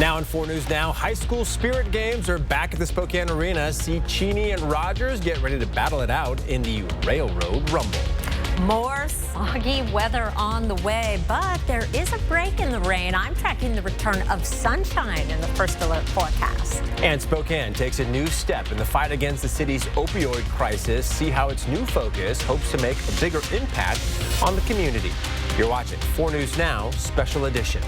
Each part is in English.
Now in 4 News Now, high school spirit games are back at the Spokane Arena. See Cheney and Rogers get ready to battle it out in the Railroad Rumble. More soggy weather on the way, but there is a break in the rain. I'm tracking the return of sunshine in the first alert forecast. And Spokane takes a new step in the fight against the city's opioid crisis. See how its new focus hopes to make a bigger impact on the community. You're watching 4 News Now, Special Edition.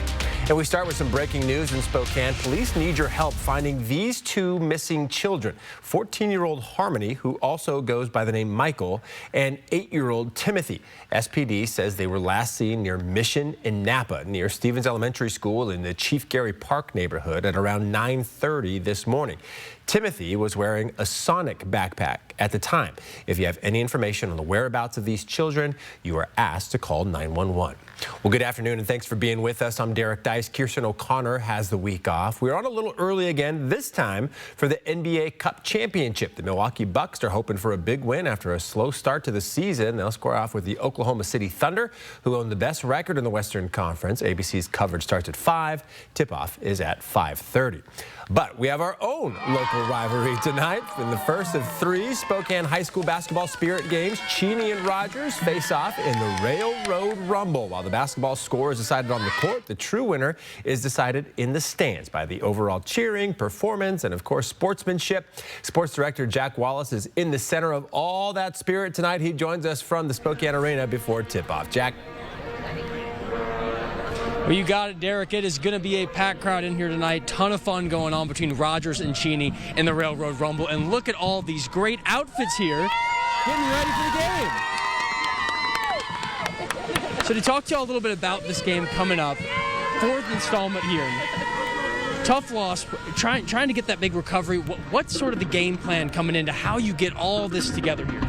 And we start with some breaking news in Spokane. Police need your help finding these 2 missing children. 14-year-old Harmony, who also goes by the name Michael, and 8-year-old Timothy. SPD says they were last seen near Mission in Napa, near Stevens Elementary School in the Chief Gary Park neighborhood at around 9:30 this morning. Timothy was wearing a Sonic backpack at the time. If you have any information on the whereabouts of these children, you are asked to call 911. Well, good afternoon and thanks for being with us. I'm Derek Dice. Kirsten O'Connor has the week off. We're on a little early again, this time for the NBA Cup Championship. The Milwaukee Bucks are hoping for a big win after a slow start to the season. They'll square off with the Oklahoma City Thunder, who own the best record in the Western Conference. ABC's coverage starts at 5. Tip-off is at 5:30. But we have our own local rivalry tonight. In the first of 3 Spokane High School basketball spirit games, Cheney and Rogers face off in the Railroad Rumble. While the basketball score is decided on the court, the true winner is decided in the stands by the overall cheering, performance, and of course sportsmanship. Sports Director Jack Wallace is in the center of all that spirit tonight. He joins us from the Spokane Arena before tip-off. Jack. Well, you got it, Derek. It is going to be a packed crowd in here tonight. Ton of fun going on between Rogers and Cheney in the Railroad Rumble. And look at all these great outfits here getting ready for the game. So to talk to you all a little bit about this game coming up, 4th installment here. Tough loss, trying to get that big recovery. What's sort of the game plan coming into how you get all this together here?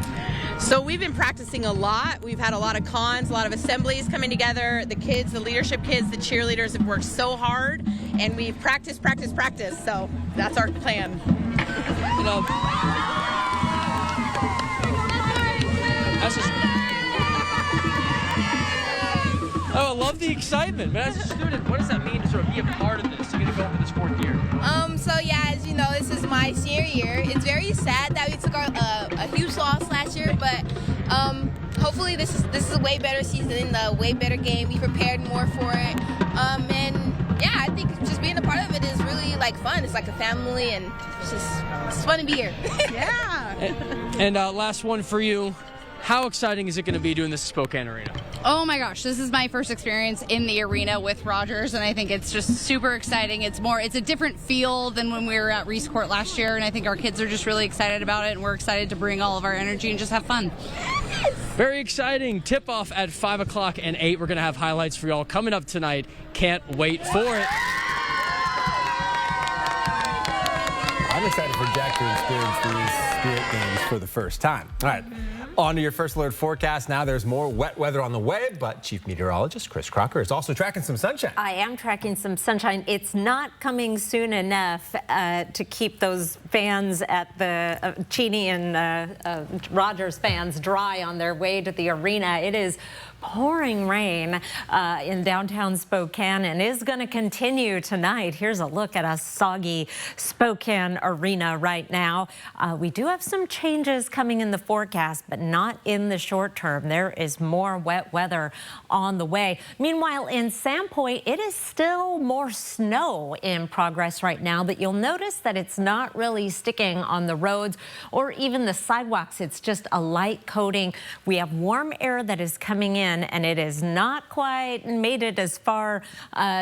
So we've been practicing a lot. We've had a lot of cons, a lot of assemblies coming together. The kids, the leadership kids, the cheerleaders have worked so hard, and we've practiced. So that's our plan. You know, I love the excitement, but as a student, what does that mean to sort of be a part of this, to get to go for this 4th year? So yeah, as you know, this is my senior year. It's very sad that we took a huge loss last year, but hopefully this is a way better season, a way better game. We prepared more for it, and yeah, I think just being a part of it is really like fun. It's like a family, and it's fun to be here. Yeah. And last one for you. How exciting is it going to be doing this at Spokane Arena? Oh my gosh, this is my first experience in the arena with Rogers, and I think it's just super exciting. It's a different feel than when we were at Reese Court last year, and I think our kids are just really excited about it, and we're excited to bring all of our energy and just have fun. Very exciting. Tip-off at 5 o'clock and 8. We're going to have highlights for y'all coming up tonight. Can't wait for it. I'm excited for Jack to experience these spirit games for the first time. All right, on to your first alert forecast. Now there's more wet weather on the way, but Chief Meteorologist Chris Crocker is also tracking some sunshine. I am tracking some sunshine. It's not coming soon enough to keep those fans at the Cheney and Rogers fans dry on their way to the arena. It is pouring rain in downtown Spokane and is going to continue tonight. Here's a look at a soggy Spokane arena right now. We do have some changes coming in the forecast, but not in the short term. There is more wet weather on the way. Meanwhile, in Sandpoint, it is still more snow in progress right now, but you'll notice that it's not really sticking on the roads or even the sidewalks. It's just a light coating. We have warm air that is coming in, and it has not quite made it as far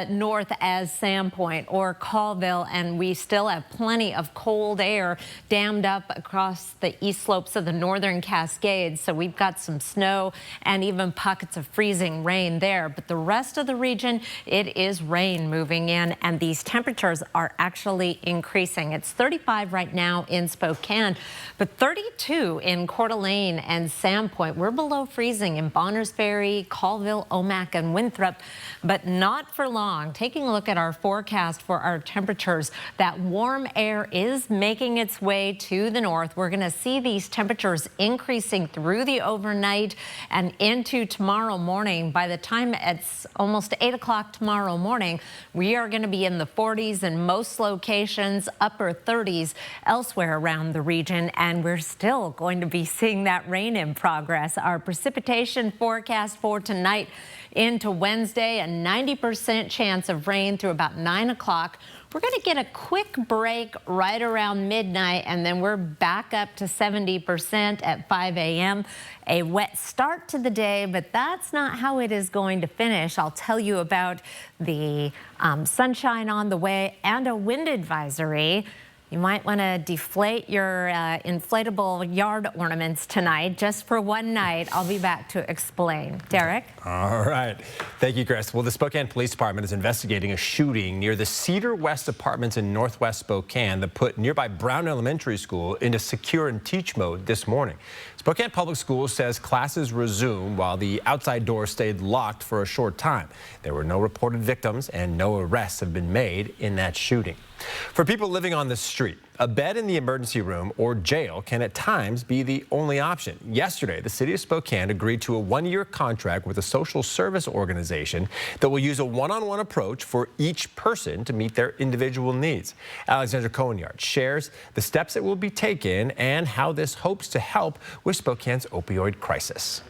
north as Sandpoint or Colville, and we still have plenty of cold air dammed up across the east slopes of the northern Cascades. So we've got some snow and even pockets of freezing rain there. But the rest of the region, it is rain moving in, and these temperatures are actually increasing. It's 35 right now in Spokane, but 32 in Coeur d'Alene and Sandpoint. We're below freezing in Bonners Ferry, Colville, Omak, and Winthrop, but not for long. Taking a look at our forecast for our temperatures, that warm air is making its way to the north. We're going to see these temperatures increasing persisting through the overnight and into tomorrow morning. By the time it's almost 8 o'clock tomorrow morning, we are going to be in the 40s in most locations, upper 30s elsewhere around the region, and we're still going to be seeing that rain in progress. Our precipitation forecast for tonight into Wednesday, a 90% chance of rain through about 9 o'clock. We're going to get a quick break right around midnight, and then we're back up to 70% at 5 a.m. A wet start to the day, but that's not how it is going to finish. I'll tell you about the sunshine on the way and a wind advisory. You might want to deflate your inflatable yard ornaments tonight just for one night. I'll be back to explain. Derek? All right. Thank you, Chris. Well, the Spokane Police Department is investigating a shooting near the Cedar West Apartments in northwest Spokane that put nearby Brown Elementary School into secure and teach mode this morning. Spokane Public Schools says classes resumed while the outside door stayed locked for a short time. There were no reported victims and no arrests have been made in that shooting. For people living on the street, a bed in the emergency room or jail can at times be the only option. Yesterday, the city of Spokane agreed to a one-year contract with a social service organization that will use a one-on-one approach for each person to meet their individual needs. Alexandra Coenyard shares the steps that will be taken and how this hopes to help with Spokane's opioid crisis.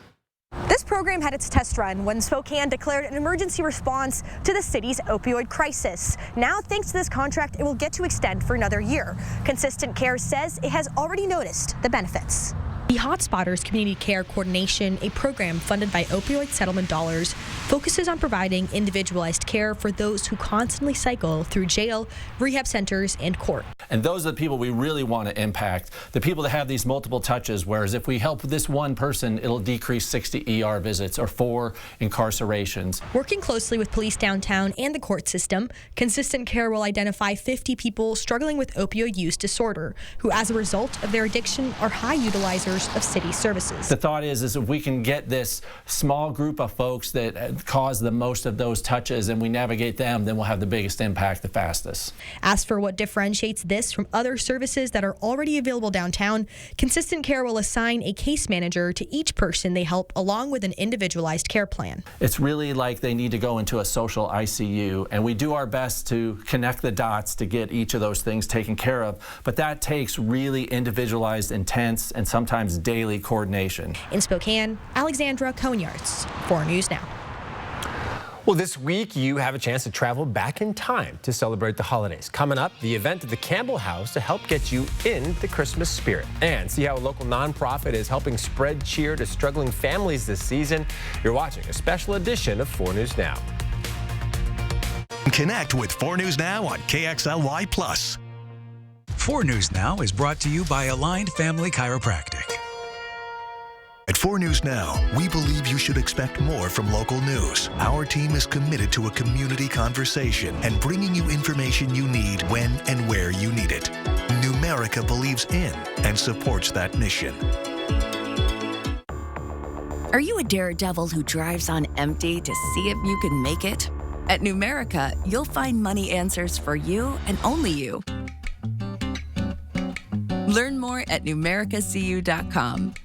This program had its test run when Spokane declared an emergency response to the city's opioid crisis. Now, thanks to this contract, it will get to extend for another year. Consistent Care says it has already noticed the benefits. The Hotspotters Community Care Coordination, a program funded by opioid settlement dollars, focuses on providing individualized care for those who constantly cycle through jail, rehab centers, and court. And those are the people we really want to impact, the people that have these multiple touches, whereas if we help this one person, it'll decrease 60 ER visits or 4 incarcerations. Working closely with police downtown and the court system, Consistent Care will identify 50 people struggling with opioid use disorder, who as a result of their addiction are high utilizers of city services. The thought is if we can get this small group of folks that cause the most of those touches and we navigate them, then we'll have the biggest impact the fastest. As for what differentiates this from other services that are already available downtown, Consistent Care will assign a case manager to each person they help along with an individualized care plan. It's really like they need to go into a social ICU, and we do our best to connect the dots to get each of those things taken care of, but that takes really individualized, intense, and sometimes daily coordination. In Spokane, Alexandra Coenyard, 4 News Now. Well, this week you have a chance to travel back in time to celebrate the holidays. Coming up, the event at the Campbell House to help get you in the Christmas spirit. And see how a local nonprofit is helping spread cheer to struggling families this season. You're watching a special edition of 4 News Now. Connect with 4 News Now on KXLY+. 4 News Now is brought to you by Aligned Family Chiropractic. At 4 News Now, we believe you should expect more from local news. Our team is committed to a community conversation and bringing you information you need when and where you need it. Numerica believes in and supports that mission. Are you a daredevil who drives on empty to see if you can make it? At Numerica, you'll find money answers for you and only you. Learn more at numericacu.com.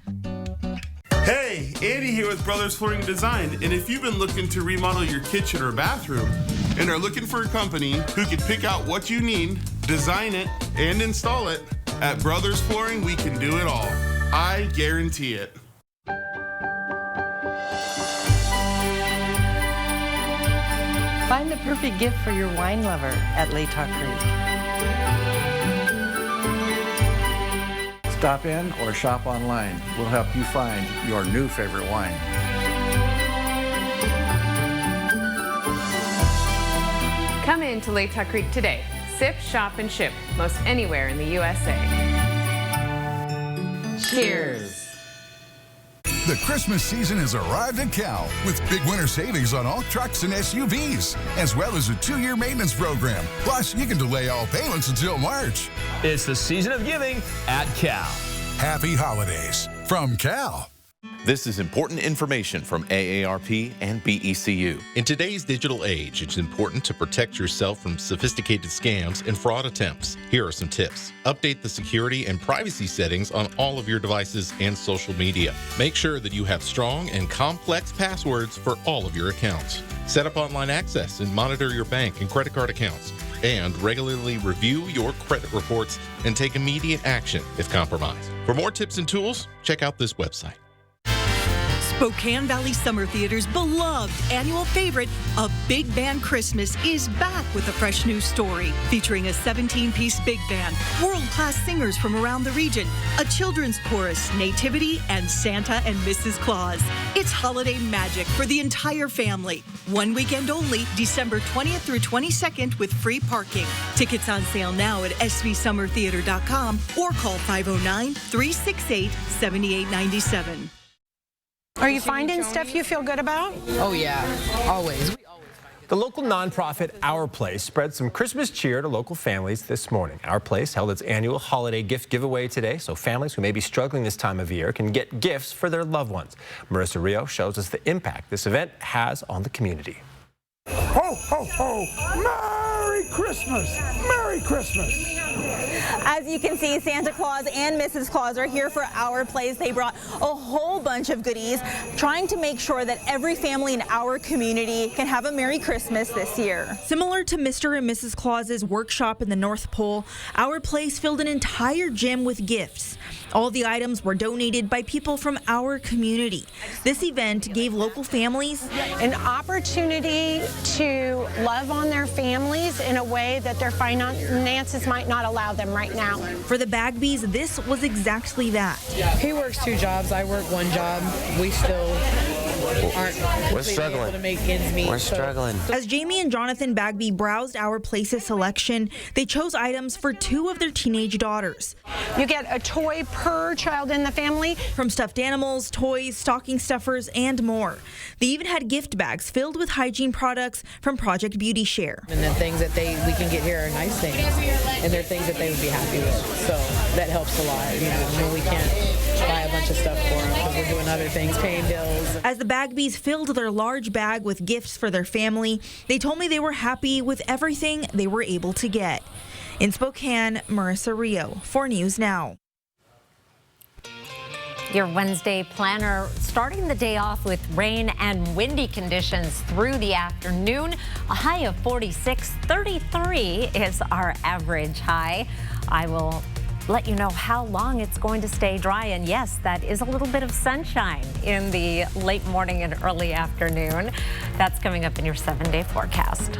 Hey, Andy here with Brothers Flooring Design, and if you've been looking to remodel your kitchen or bathroom and are looking for a company who can pick out what you need, design it, and install it, at Brothers Flooring we can do it all. I guarantee it. Find the perfect gift for your wine lover at Latah Creek. Stop in or shop online. We'll help you find your new favorite wine. Come in to Latah Creek today. Sip, shop, and ship most anywhere in the USA. Cheers. The Christmas season has arrived at Cal with big winter savings on all trucks and SUVs, as well as a 2-year maintenance program. Plus, you can delay all payments until March. It's the season of giving at Cal. Happy holidays from Cal. This is important information from AARP and BECU. In today's digital age, it's important to protect yourself from sophisticated scams and fraud attempts. Here are some tips. Update the security and privacy settings on all of your devices and social media. Make sure that you have strong and complex passwords for all of your accounts. Set up online access and monitor your bank and credit card accounts. And regularly review your credit reports and take immediate action if compromised. For more tips and tools, check out this website. Spokane Valley Summer Theater's beloved annual favorite, A Big Band Christmas, is back with a fresh new story featuring a 17-piece big band, world-class singers from around the region, a children's chorus, nativity, and Santa and Mrs. Claus. It's holiday magic for the entire family. One weekend only, December 20th through 22nd with free parking. Tickets on sale now at svsummertheater.com or call 509-368-7897. Are you finding stuff you feel good about? Oh, yeah, always. The local nonprofit Our Place spread some Christmas cheer to local families this morning. Our Place held its annual holiday gift giveaway today, so families who may be struggling this time of year can get gifts for their loved ones. Marissa Rio shows us the impact this event has on the community. Ho, ho, ho! Merry Christmas! Merry Christmas! As you can see, Santa Claus and Mrs. Claus are here for Our Place. They brought a whole bunch of goodies, trying to make sure that every family in our community can have a Merry Christmas this year. Similar to Mr. and Mrs. Claus's workshop in the North Pole, Our Place filled an entire gym with gifts. All the items were donated by people from our community. This event gave local families an opportunity to love on their families in a way that their finances might not allow them right now. For the Bagbies, this was exactly that. He works 2 jobs. I work 1 job. We still aren't able to make ends meet. We're struggling. As Jamie and Jonathan Bagby browsed Our Place's selection, they chose items for 2 of their teenage daughters. You get a toy per child in the family. From stuffed animals, toys, stocking stuffers, and more. They even had gift bags filled with hygiene products from Project Beauty Share. And the things that we can get here are nice things, and they're things that they would be happy with. So that helps a lot. You know, when we can't buy a bunch of stuff for them because we're doing other things, paying bills. As the Bagbies filled their large bag with gifts for their family, they told me they were happy with everything they were able to get. In Spokane, Marissa Rio, 4 News Now. Your Wednesday planner starting the day off with rain and windy conditions through the afternoon. A high of 46, 33 is our average high. I will let you know how long it's going to stay dry. And yes, that is a little bit of sunshine in the late morning and early afternoon. That's coming up in your 7-day forecast.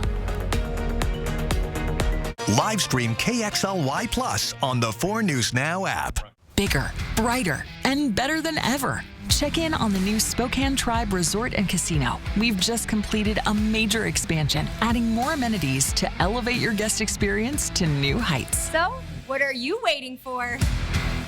Live stream KXLY Plus on the 4 News Now app. Bigger, brighter, and better than ever. Check in on the new Spokane Tribe Resort and Casino. We've just completed a major expansion, adding more amenities to elevate your guest experience to new heights. So, what are you waiting for?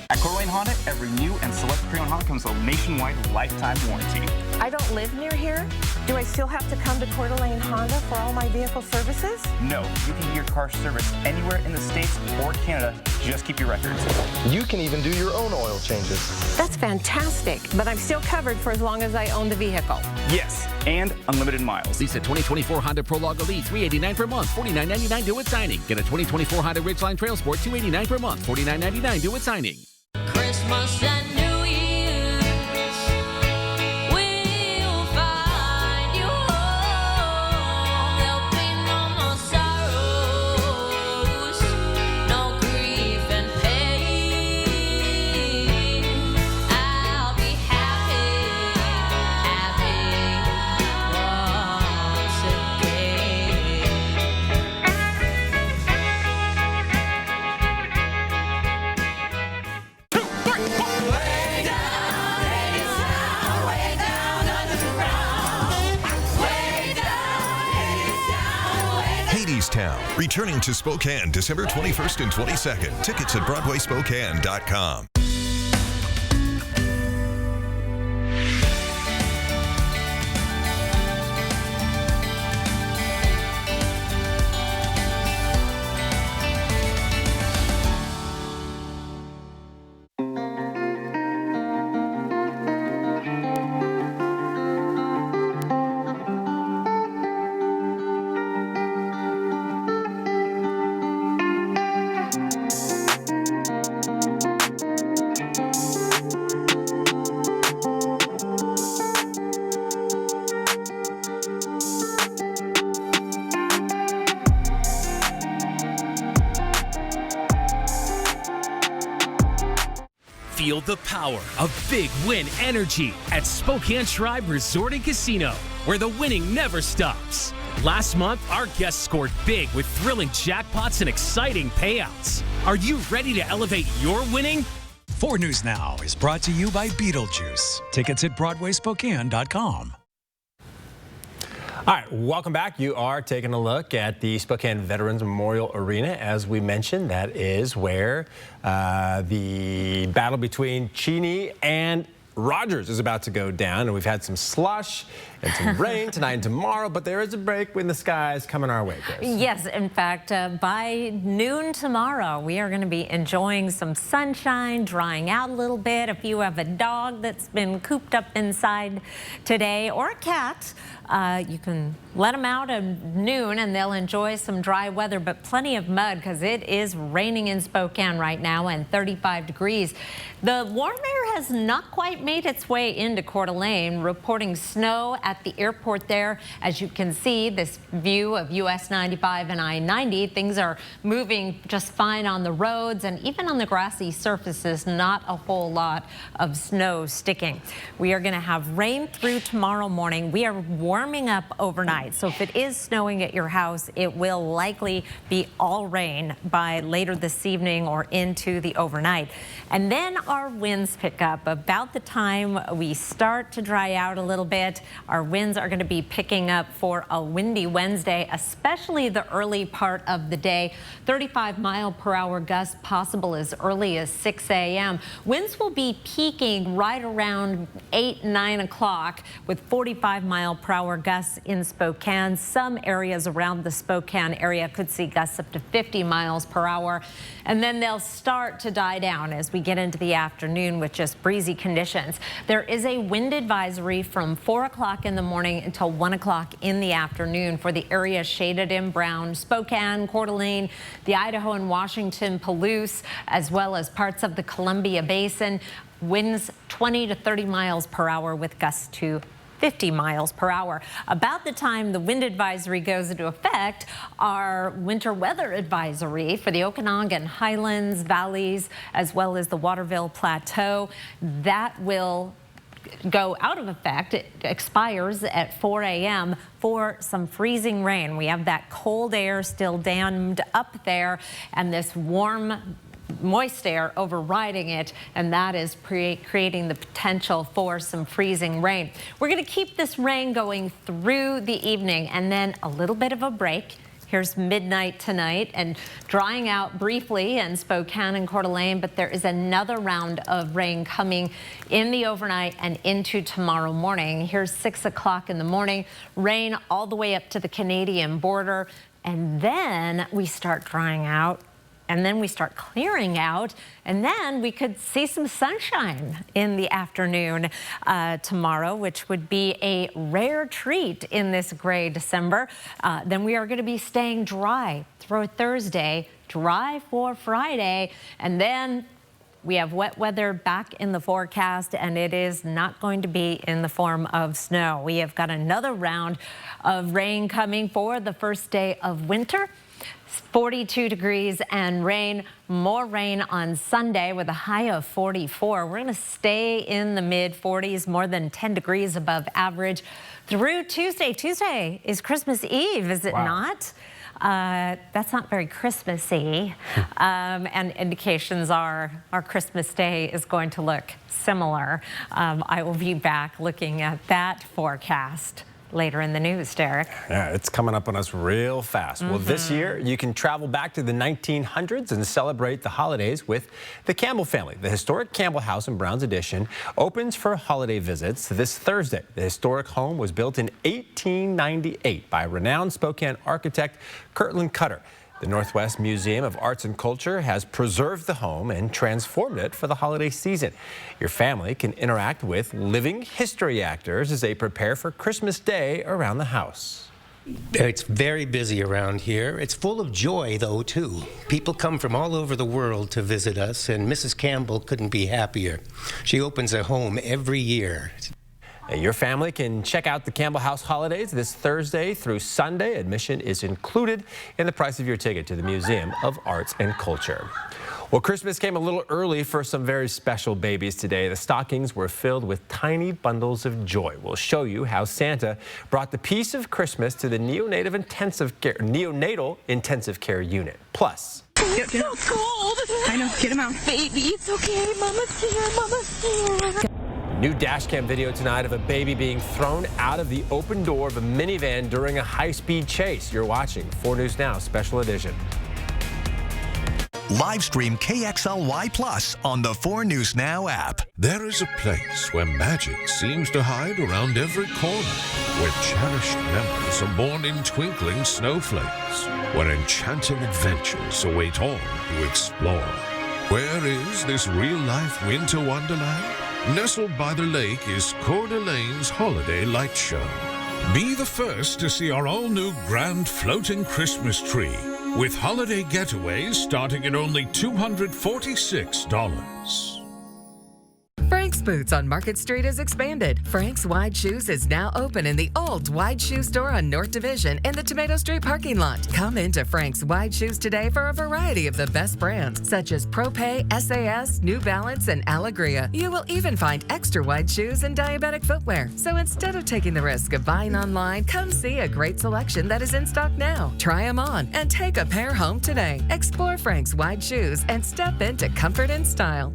At Coeur d'Alene Honda, every new and select pre-owned Honda comes with a nationwide lifetime warranty. I don't live near here. Do I still have to come to Coeur d'Alene Honda for all my vehicle services? No, you can get your car serviced anywhere in the States or Canada. Just keep your records. You can even do your own oil changes. That's fantastic, but I'm still covered for as long as I own the vehicle. Yes, and unlimited miles. Lease a 2024 Honda Prologue Elite, $389 per month, $49.99 due at signing. Get a 2024 Honda Ridgeline Trail Sport, $289 per month, $49.99 due at signing. Christmas and New Year's, we'll find you home. There'll be no more sorrows, no grief and pain. I'll be happy once again. Hadestown, returning to Spokane December 21st and 22nd. Tickets at BroadwaySpokane.com. Feel the power of big win energy at Spokane Tribe Resort and Casino, where the winning never stops. Last month, our guests scored big with thrilling jackpots and exciting payouts. Are you ready to elevate your winning? 4 News Now is brought to you by Beetlejuice. Tickets at BroadwaySpokane.com. All right, welcome back. You are taking a look at the Spokane Veterans Memorial Arena. As we mentioned, that is where the battle between Cheney and Rogers is about to go down, and we've had some slush and some rain tonight and tomorrow, but there is a break when the skies coming our way, Chris. Yes, in fact, by noon tomorrow, we are going to be enjoying some sunshine, drying out a little bit. If you have a dog that's been cooped up inside today, or a cat, you can let them out at noon and they'll enjoy some dry weather, but plenty of mud because it is raining in Spokane right now and 35 degrees. The warm air has not quite made its way into Coeur d'Alene, reporting snow at the airport there. As you can see, this view of US 95 and I-90, things are moving just fine on the roads, and even on the grassy surfaces, not a whole lot of snow sticking. We are going to have rain through tomorrow morning. We are warming up overnight, so if it is snowing at your house, it will likely be all rain by later this evening or into the overnight. And then our winds pick up about the time we start to dry out a little bit. Our winds are going to be picking up for a windy Wednesday, especially the early part of the day. 35-mile-per-hour gusts possible as early as 6 a.m. Winds will be peaking right around 8, 9 o'clock with 45-mile-per-hour gusts in Spokane. Some areas around the Spokane area could see gusts up to 50 miles per hour. And then they'll start to die down as we get into the afternoon with just breezy conditions. There is a wind advisory from 4 o'clock in the morning until 1 o'clock in the afternoon for the area shaded in brown: Spokane, Coeur d'Alene, the Idaho and Washington Palouse, as well as parts of the Columbia Basin. Winds 20 to 30 miles per hour with gusts to 50 miles per hour. About the time the wind advisory goes into effect, our winter weather advisory for the Okanagan Highlands, valleys, as well as the Waterville Plateau, that will go out of effect. It expires at 4 a.m. for some freezing rain. We have that cold air still dammed up there, and this warm, moist air overriding it, and that is creating the potential for some freezing rain. We're going to keep this rain going through the evening, and then a little bit of a break. Here's midnight tonight and drying out briefly in Spokane and Coeur d'Alene, but there is another round of rain coming in the overnight and into tomorrow morning. Here's 6 o'clock in the morning, rain all the way up to the Canadian border, and then we start drying out. And then we start clearing out, and then we could see some sunshine in the afternoon tomorrow, which would be a rare treat in this gray December. Then we are going to be staying dry through Thursday, dry for Friday, and then we have wet weather back in the forecast, and it is not going to be in the form of snow. We have got another round of rain coming for the first day of winter. 42 degrees and rain, more rain on Sunday with a high of 44. We're going to stay in the mid-40s, more than 10 degrees above average through Tuesday. Tuesday is Christmas Eve, is it not? That's not very Christmassy, and indications are our Christmas Day is going to look similar. I will be back looking at that forecast later in the news, Derek. Yeah, it's coming up on us real fast. Well, this year you can travel back to the 1900s and celebrate the holidays with the Campbell family. The historic Campbell House in Browns Addition opens for holiday visits this Thursday. The historic home was built in 1898 by renowned Spokane architect Kirtland Cutter. The Northwest Museum of Arts and Culture has preserved the home and transformed it for the holiday season. Your family can interact with living history actors as they prepare for Christmas Day around the house. It's very busy around here. It's full of joy, though, too. People come from all over the world to visit us, and Mrs. Campbell couldn't be happier. She opens a home every year. Your family can check out the Campbell House holidays this Thursday through Sunday. Admission is included in the price of your ticket to the Museum of Arts and Culture. Well, Christmas came a little early for some very special babies today. The stockings were filled with tiny bundles of joy. We'll show you how Santa brought the peace of Christmas to the neonatal intensive care unit. Plus, It's so cold. I know. Get him out. Baby, it's okay. Mama's here. Mama's here. new dash cam video tonight of a baby being thrown out of the open door of a minivan during a high-speed chase. You're watching 4 News Now Special Edition. Live stream KXLY Plus on the 4 News Now app. There is a place where magic seems to hide around every corner, where cherished memories are born in twinkling snowflakes, where enchanting adventures await all who explore. Where is this real-life winter wonderland? Nestled by the lake is Coeur d'Alene's Holiday Light Show. Be the first to see our all-new grand floating Christmas tree, with holiday getaways starting at only $246. Frank's Boots on Market Street has expanded. Frank's Wide Shoes is now open in the old Wide Shoe store on North Division in the Tomato Street parking lot. Come into Frank's Wide Shoes today for a variety of the best brands, such as ProPay, SAS, New Balance, and Allegria. You will even find extra wide shoes and diabetic footwear. So instead of taking the risk of buying online, come see a great selection that is in stock now. Try them on and take a pair home today. Explore Frank's Wide Shoes and step into comfort and style.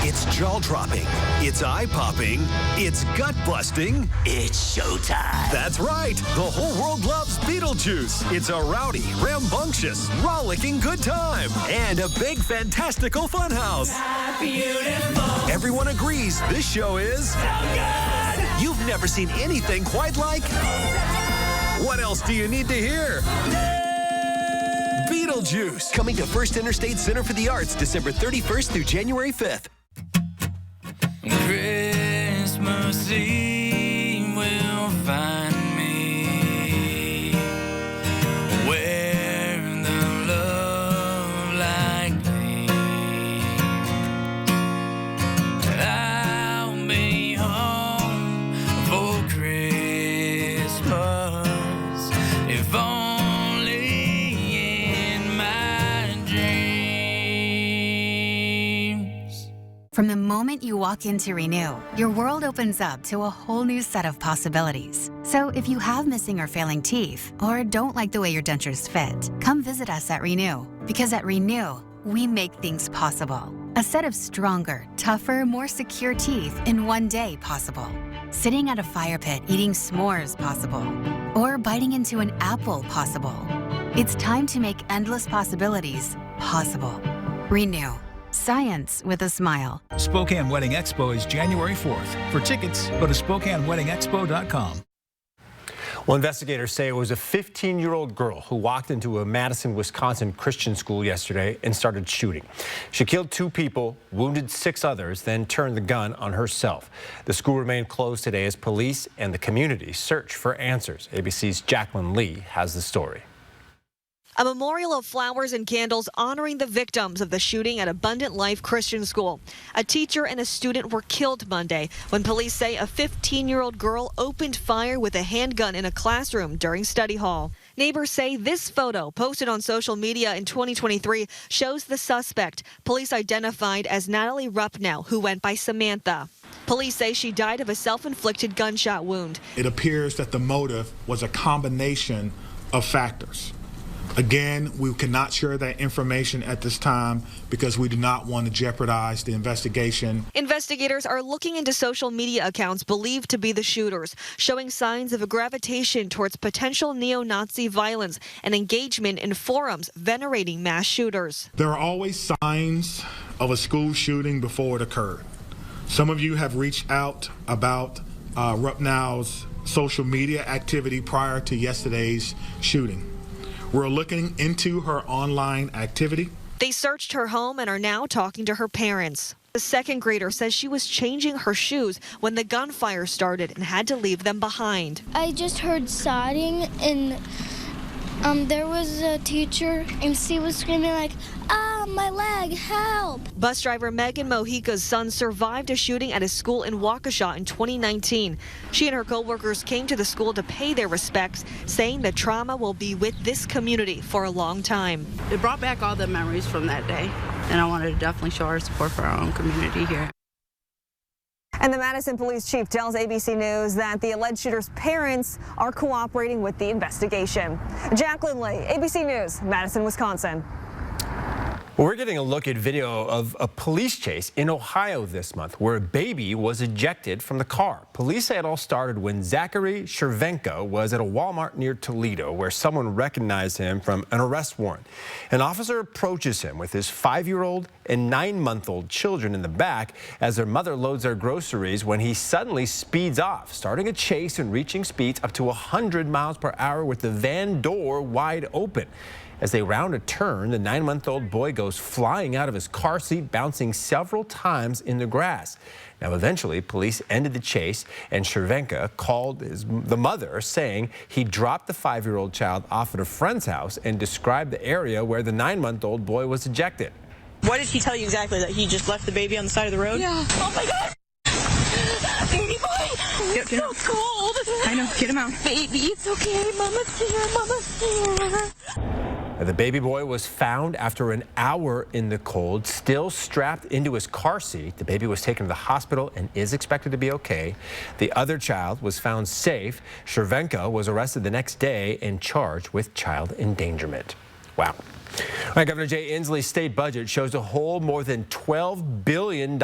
It's jaw-dropping, it's eye-popping, it's gut-busting. It's showtime. That's right. The whole world loves Beetlejuice. It's a rowdy, rambunctious, rollicking good time. And a big, fantastical funhouse. Beautiful. Everyone agrees this show is so good. You've never seen anything quite like. What else do you need to hear? Beetlejuice. Coming to First Interstate Center for the Arts December 31st through January 5th. Christmas Eve will find me where the love light gleams. I'll be home for Christmas, if only in my dreams. From the moment you walk into Renew, your world opens up to a whole new set of possibilities. So if you have missing or failing teeth, or don't like the way your dentures fit, come visit us at Renew. Because at Renew, we make things possible. A set of stronger, tougher, more secure teeth in one day possible. Sitting at a fire pit eating s'mores possible. Or biting into an apple possible. It's time to make endless possibilities possible. Renew. Science with a smile. Spokane Wedding Expo is January 4th. For tickets, go to SpokaneWeddingExpo.com. Well, investigators say it was a 15-year-old girl who walked into a Madison, Wisconsin Christian school yesterday and started shooting. She killed 2 people, wounded 6 others, then turned the gun on herself. The school remained closed today as police and the community search for answers. ABC's Jacqueline Lee has the story. A memorial of flowers and candles honoring the victims of the shooting at Abundant Life Christian School. A teacher and a student were killed Monday when police say a 15-year-old girl opened fire with a handgun in a classroom during study hall. Neighbors say this photo, posted on social media in 2023, shows the suspect, police identified as Natalie Ruppnow, who went by Samantha. Police say she died of a self-inflicted gunshot wound. It appears that the motive was a combination of factors. Again, we cannot share that information at this time because we do not want to jeopardize the investigation. Investigators are looking into social media accounts believed to be the shooters, showing signs of a gravitation towards potential neo-Nazi violence and engagement in forums venerating mass shooters. There are always signs of a school shooting before it occurred. Some of you have reached out about Ruppnow's social media activity prior to yesterday's shooting. We're looking into her online activity. They searched her home and are now talking to her parents. The second grader says she was changing her shoes when the gunfire started and had to leave them behind. I just heard sodding and There was a teacher, and she was screaming like, "Ah, my leg, help!" Bus driver Megan Mojica's son survived a shooting at a school in Waukesha in 2019. She and her coworkers came to the school to pay their respects, saying the trauma will be with this community for a long time. It brought back all the memories from that day, and I wanted to definitely show our support for our own community here. And the Madison police chief tells ABC News that the alleged shooter's parents are cooperating with the investigation. Jacqueline Lee, ABC News, Madison, Wisconsin. Well, we're getting a look at video of a police chase in Ohio this month where a baby was ejected from the car. Police say it all started when Zachary Chervenko was at a Walmart near Toledo where someone recognized him from an arrest warrant. An officer approaches him with his 5-year-old and 9-month-old children in the back as their mother loads their groceries when he suddenly speeds off, starting a chase and reaching speeds up to 100 miles per hour with the van door wide open. As they round a turn, the 9-month-old boy goes flying out of his car seat, bouncing several times in the grass. Now, eventually, police ended the chase, and Chervenka called the mother, saying he dropped the 5-year-old child off at a friend's house and described the area where the 9-month-old boy was ejected. What did he tell you exactly? That he just left the baby on the side of the road? Yeah. Oh, my God. Baby boy. It's so cold. I know. Get him out. Baby, it's okay. Mama's here. Mama's here. The baby boy was found after an hour in the cold, still strapped into his car seat. The baby was taken to the hospital and is expected to be okay. The other child was found safe. Chervenko was arrested the next day and charged with child endangerment. Wow. All right, Governor Jay Inslee's state budget shows a hole more than $12 billion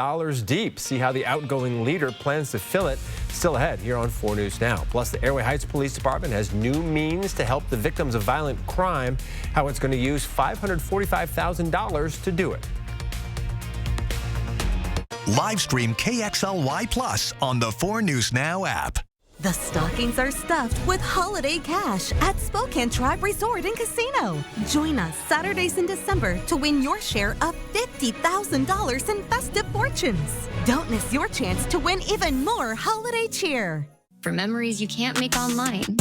deep. See how the outgoing leader plans to fill it. Still ahead here on 4 News Now. Plus, the Airway Heights Police Department has new means to help the victims of violent crime, how it's going to use $545,000 to do it. Live stream KXLY Plus on the 4 News Now app. The stockings are stuffed with holiday cash at Spokane Tribe Resort and Casino. Join us Saturdays in December to win your share of $50,000 in festive fortunes. Don't miss your chance to win even more holiday cheer. For memories you can't make online.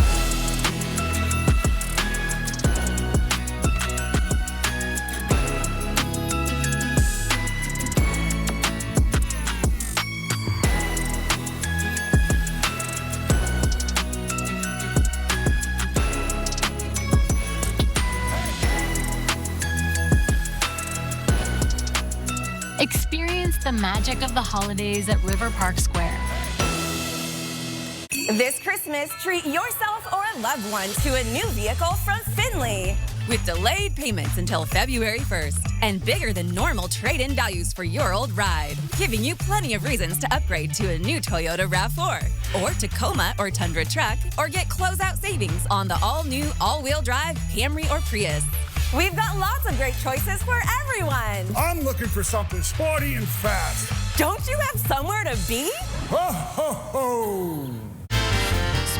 Experience the magic of the holidays at River Park Square. This Christmas, treat yourself or a loved one to a new vehicle from Finley. With delayed payments until February 1st and bigger than normal trade-in values for your old ride, giving you plenty of reasons to upgrade to a new Toyota RAV4 or Tacoma or Tundra truck, or get closeout savings on the all-new all-wheel drive Camry or Prius. We've got lots of great choices for everyone. I'm looking for something sporty and fast. Don't you have somewhere to be? Ho, ho, ho!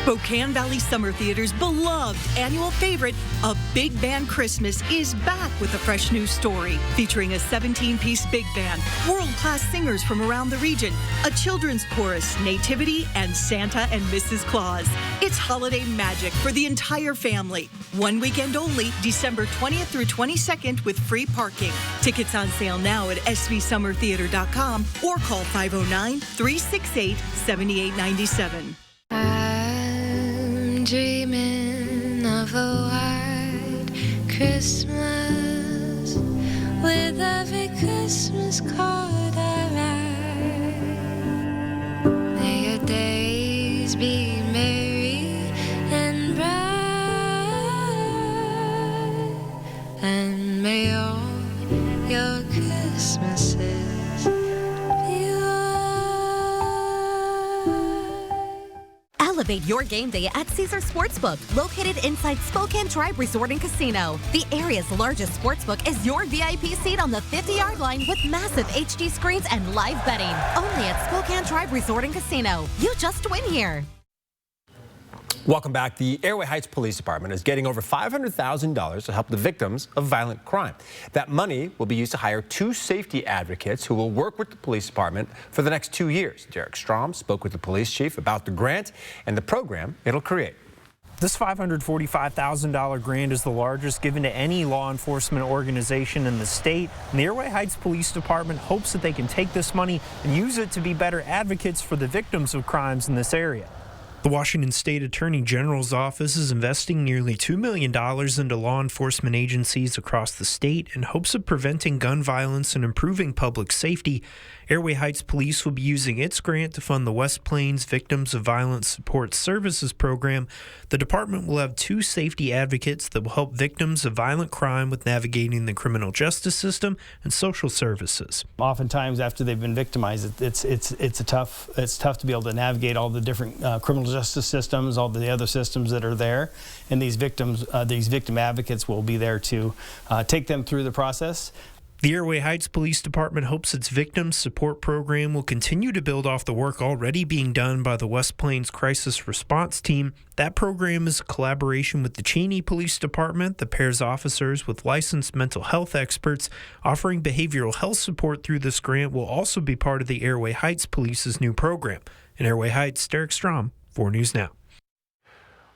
Spokane Valley Summer Theater's beloved annual favorite, A Big Band Christmas, is back with a fresh new story featuring a 17-piece big band, world-class singers from around the region, a children's chorus, nativity, and Santa and Mrs. Claus. It's holiday magic for the entire family. One weekend only, December 20th through 22nd with free parking. Tickets on sale now at svsummertheater.com or call 509-368-7897. I'm dreaming of a white Christmas with every Christmas card I write. May your days be merry and bright, and may all your Christmases be Elevate your game day at Caesar Sportsbook, located inside Spokane Tribe Resort and Casino. The area's largest sportsbook is your VIP seat on the 50-yard line with massive HD screens and live betting. Only at Spokane Tribe Resort and Casino. You just win here. Welcome back. The Airway Heights Police Department is getting over $500,000 to help the victims of violent crime. That money will be used to hire 2 safety advocates who will work with the police department for the next 2 years. Derek Strom spoke with the police chief about the grant and the program it'll create. This $545,000 grant is the largest given to any law enforcement organization in the state. And the Airway Heights Police Department hopes that they can take this money and use it to be better advocates for the victims of crimes in this area. The Washington State Attorney General's office is investing nearly $2 million into law enforcement agencies across the state in hopes of preventing gun violence and improving public safety. Airway Heights Police will be using its grant to fund the West Plains Victims of Violence Support Services program. The department will have 2 safety advocates that will help victims of violent crime with navigating the criminal justice system and social services. Oftentimes, after they've been victimized, it's tough to be able to navigate all the different criminal justice systems, all the other systems that are there, and these victim advocates will be there to take them through the process. The Airway Heights Police Department hopes its victims support program will continue to build off the work already being done by the West Plains Crisis Response Team. That program is a collaboration with the Cheney Police Department that pairs officers with licensed mental health experts. Offering behavioral health support through this grant will also be part of the Airway Heights Police's new program. In Airway Heights, Derek Strom, 4 News Now.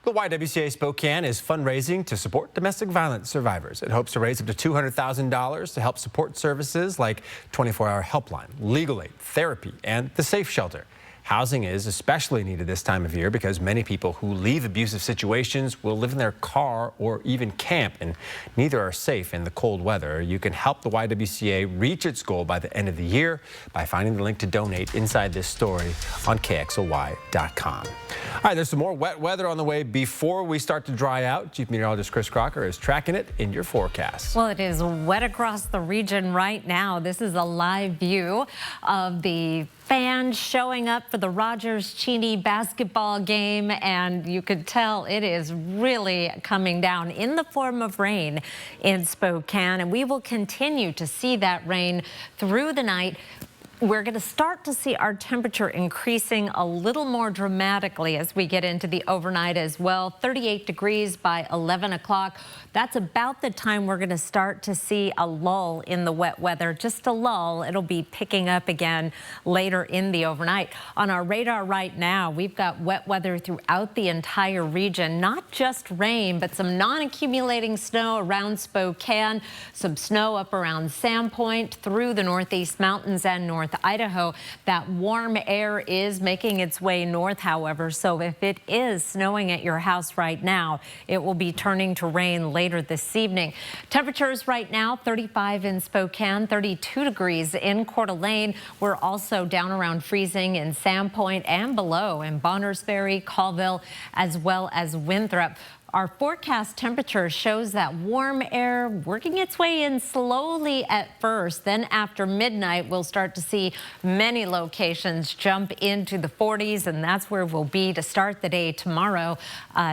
The YWCA Spokane is fundraising to support domestic violence survivors. It hopes to raise up to $200,000 to help support services like 24-hour helpline, legal aid, therapy, and the safe shelter. Housing is especially needed this time of year because many people who leave abusive situations will live in their car or even camp, and neither are safe in the cold weather. You can help the YWCA reach its goal by the end of the year by finding the link to donate inside this story on KXLY.com. All right, there's some more wet weather on the way before we start to dry out. Chief Meteorologist Chris Crocker is tracking it in your forecast. Well, it is wet across the region right now. This is a live view of the fans showing up for the Rogers-Cheney basketball game, and you could tell it is really coming down in the form of rain in Spokane, and we will continue to see that rain through the night. We're going to start to see our temperature increasing a little more dramatically as we get into the overnight as well. 38 degrees by 11 o'clock. That's about the time we're going to start to see a lull in the wet weather. Just a lull. It'll be picking up again later in the overnight. On our radar right now, we've got wet weather throughout the entire region. Not just rain, but some non-accumulating snow around Spokane. Some snow up around Sandpoint through the Northeast Mountains and North Idaho. That warm air is making its way north, however, so if it is snowing at your house right now, it will be turning to rain later this evening. Temperatures right now, 35 in Spokane, 32 degrees in Coeur d'Alene. We're also down around freezing in Sandpoint and below in Bonnersberry, Colville, as well as Winthrop. Our forecast temperature shows that warm air working its way in slowly at first. Then after midnight, we'll start to see many locations jump into the 40s, and that's where we'll be to start the day tomorrow.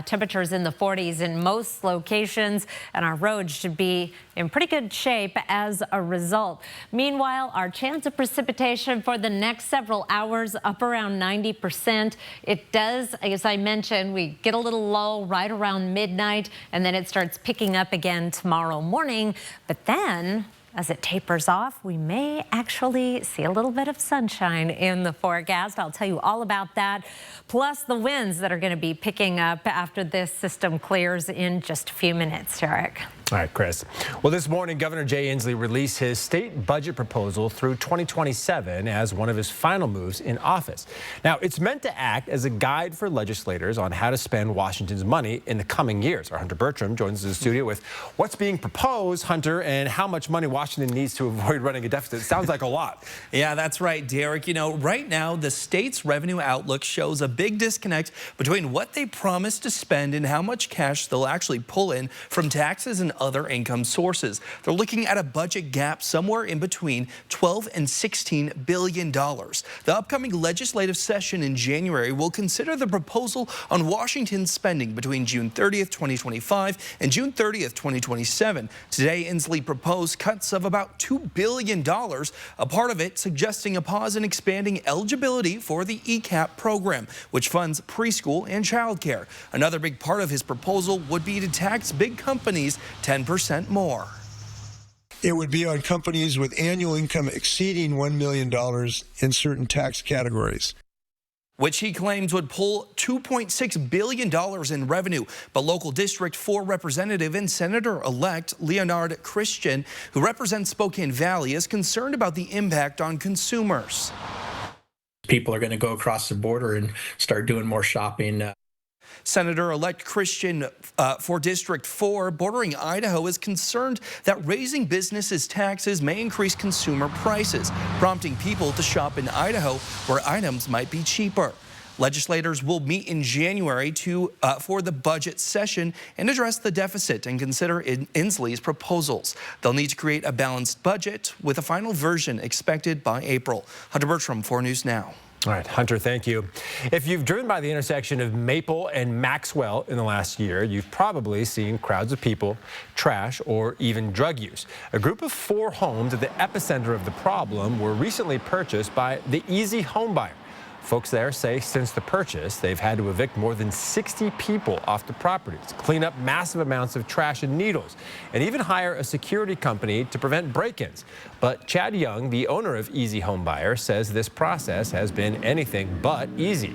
Temperatures in the 40s in most locations, and our roads should be in pretty good shape as a result. Meanwhile, our chance of precipitation for the next several hours up around 90%. It does, as I mentioned, we get a little lull right around midnight, and then it starts picking up again tomorrow morning. But then, as it tapers off, we may actually see a little bit of sunshine in the forecast. I'll tell you all about that, plus the winds that are going to be picking up after this system clears in just a few minutes, Derek. All right, Chris. Well, this morning, Governor Jay Inslee released his state budget proposal through 2027 as one of his final moves in office. Now, it's meant to act as a guide for legislators on how to spend Washington's money in the coming years. Our Hunter Bertram joins us in the studio with what's being proposed, Hunter, and how much money Washington needs to avoid running a deficit. Sounds like a lot. Yeah, that's right, Derek. You know, right now, the state's revenue outlook shows a big disconnect between what they promise to spend and how much cash they'll actually pull in from taxes and other income sources. They're looking at a budget gap somewhere in between $12 and $16 billion. The upcoming legislative session in January will consider the proposal on Washington's spending between June 30th, 2025 and June 30th, 2027. Today, Inslee proposed cuts of about $2 billion, a part of it suggesting a pause in expanding eligibility for the ECAP program, which funds preschool and childcare. Another big part of his proposal would be to tax big companies 10% more. It would be on companies with annual income exceeding $1 million in certain tax categories. which he claims would pull $2.6 billion in revenue. But local District 4 Representative and Senator-elect Leonard Christian, who represents Spokane Valley, is concerned about the impact on consumers. People are going to go across the border and start doing more shopping. Senator-elect Christian for District 4, bordering Idaho, is concerned that raising businesses' taxes may increase consumer prices, prompting people to shop in Idaho where items might be cheaper. Legislators will meet in January for the budget session and address the deficit and consider Inslee's proposals. They'll need to create a balanced budget with a final version expected by April. Hunter Bertram, 4 News Now. All right, Hunter, thank you. If you've driven by the intersection of Maple and Maxwell in the last year, you've probably seen crowds of people, trash, or even drug use. A group of 4 homes at the epicenter of the problem were recently purchased by the Easy Home Buyer. Folks there say since the purchase, they've had to evict more than 60 people off the properties, clean up massive amounts of trash and needles, and even hire a security company to prevent break-ins. But Chad Young, the owner of Easy Home Buyer, says this process has been anything but easy.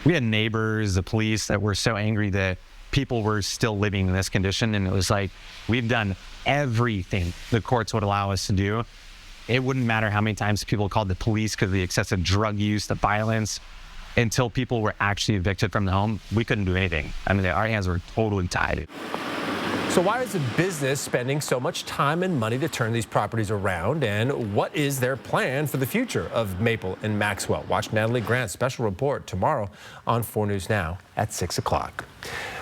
We had neighbors, the police, that were so angry that people were still living in this condition, and it was like, we've done everything the courts would allow us to do. It wouldn't matter how many times people called the police because of the excessive drug use, the violence. Until people were actually evicted from the home, we couldn't do anything. I mean, our hands were totally tied. So why is the business spending so much time and money to turn these properties around? And what is their plan for the future of Maple and Maxwell? Watch Natalie Grant's special report tomorrow on 4 News Now at 6 o'clock.